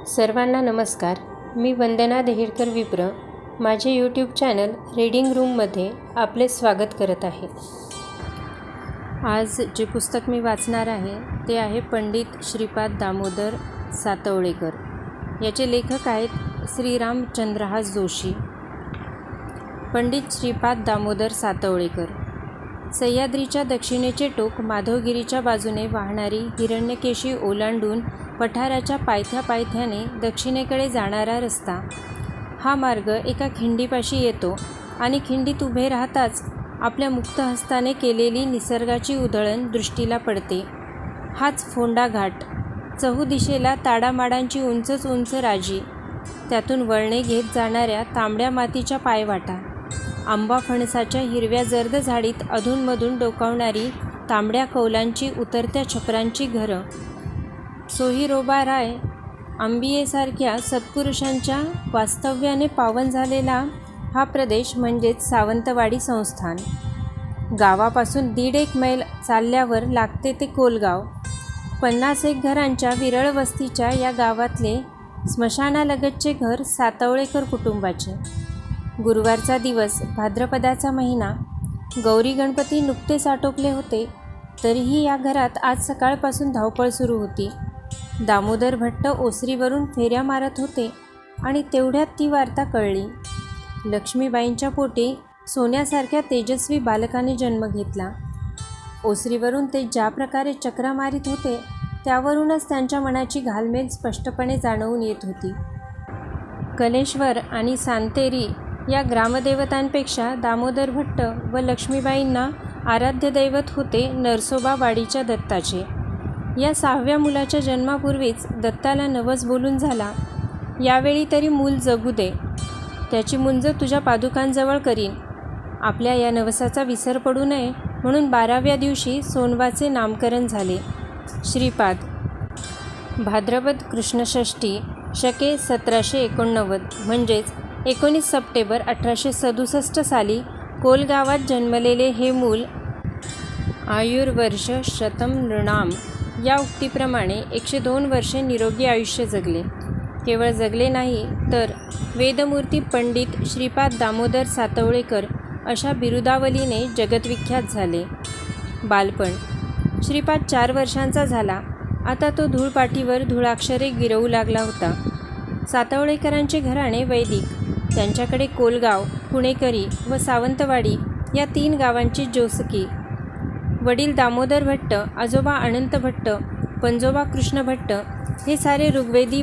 सर्वांना नमस्कार. मी वंदना देहेडकर विप्र. माझे यूट्यूब चॅनल रीडिंग रूममध्ये आपले स्वागत करत आहे. आज जे पुस्तक मी वाचणार आहे ते आहे पंडित श्रीपाद दामोदर सातवळेकर. याचे लेखक आहेत श्री रामचंद्रहास जोशी. पंडित श्रीपाद दामोदर सातवळेकर. सह्याद्रीच्या दक्षिणेचे टोक माधवगिरीच्या बाजूने वाहणारी हिरण्यकेशी ओलांडून पठाराच्या पायथ्याने दक्षिणेकडे जाणारा रस्ता. हा मार्ग एका खिंडीपाशी येतो आणि खिंडीत उभे राहताच आपल्या मुक्त हस्ताने केलेली निसर्गाची उधळण दृष्टीला पडते. हाच फोंडा घाट. चहूदिशेला ताडामाडांची उंचच उंच राजी, त्यातून वळणे घेत जाणाऱ्या तांबड्या मातीच्या पायवाटा, आंबा फणसाच्या हिरव्या जर्द झाडीत अधूनमधून डोकावणारी तांबड्या कौलांची उतरत्या छपरांची घरं, सोहिरोबा राय आंबियेसारख्या सत्पुरुषांच्या वास्तव्याने पावन झालेला हा प्रदेश म्हणजेच सावंतवाडी संस्थान. गावापासून 1.5 मैल चालल्यावर लागते ते कोलगाव. 50 घरांच्या विरळ वस्तीच्या या गावातले स्मशानालगतचे घर सातवळेकर कुटुंबाचे. गुरुवारचा दिवस, भाद्रपदाचा महिना. गौरी गणपती नुकतेच आटोपले होते, तरीही या घरात आज सकाळपासून धावपळ सुरू होती. दामोदर भट्ट ओसरीवरून फेऱ्या मारत होते आणि तेवढ्यात ती वार्ता कळली. लक्ष्मीबाईंच्या पोटी सोन्यासारख्या तेजस्वी बालकाने जन्म घेतला. ओसरीवरून ते ज्या प्रकारे चक्रा मारित होते त्यावरूनच त्यांच्या मनाची घालमेल स्पष्टपणे जाणवून येत होती. कलेश्वर आणि सांतेरी या ग्रामदेवतांपेक्षा दामोदर भट्ट व लक्ष्मीबाईंना आराध्य दैवत होते नरसोबा वाडीच्या दत्ताचे. या 6व्या मुलाच्या जन्मापूर्वीच दत्ताला नवस बोलून झाला, यावेळी तरी मूल जगू दे, त्याची मुंज तुझ्या पादुकांजवळ करीन. आपल्या या नवसाचा विसर पडू नये म्हणून 12व्या दिवशी सोनवाचे नामकरण झाले. श्रीपाद. भाद्रपद कृष्ण षष्ठी शके 1789 म्हणजेच 19 सप्टेंबर 1867 साली कोलगावात जन्मलेले हे मूल आयुर्वर्ष शतम नृणाम या उक्तीप्रमाणे 102 वर्षे निरोगी आयुष्य जगले. केवळ जगले नाही तर वेदमूर्ती पंडित श्रीपाद दामोदर सातवळेकर अशा बिरुदावलीने जगद्विख्यात झाले. बालपण. श्रीपाद 4 वर्षांचा झाला. आता तो धूळपाटीवर धुळाक्षरे गिरवू लागला होता. सातवळेकरांचे घराणे वैदिक. त्यांच्याकडे कोलगाव, पुणेकरी व सावंतवाडी या 3 गावांची जोसकी. वडील दामोदर भट्ट, आजोबा अनंत भट्ट, पंजोबा कृष्ण भट्ट हे सारे ऋग्वेदी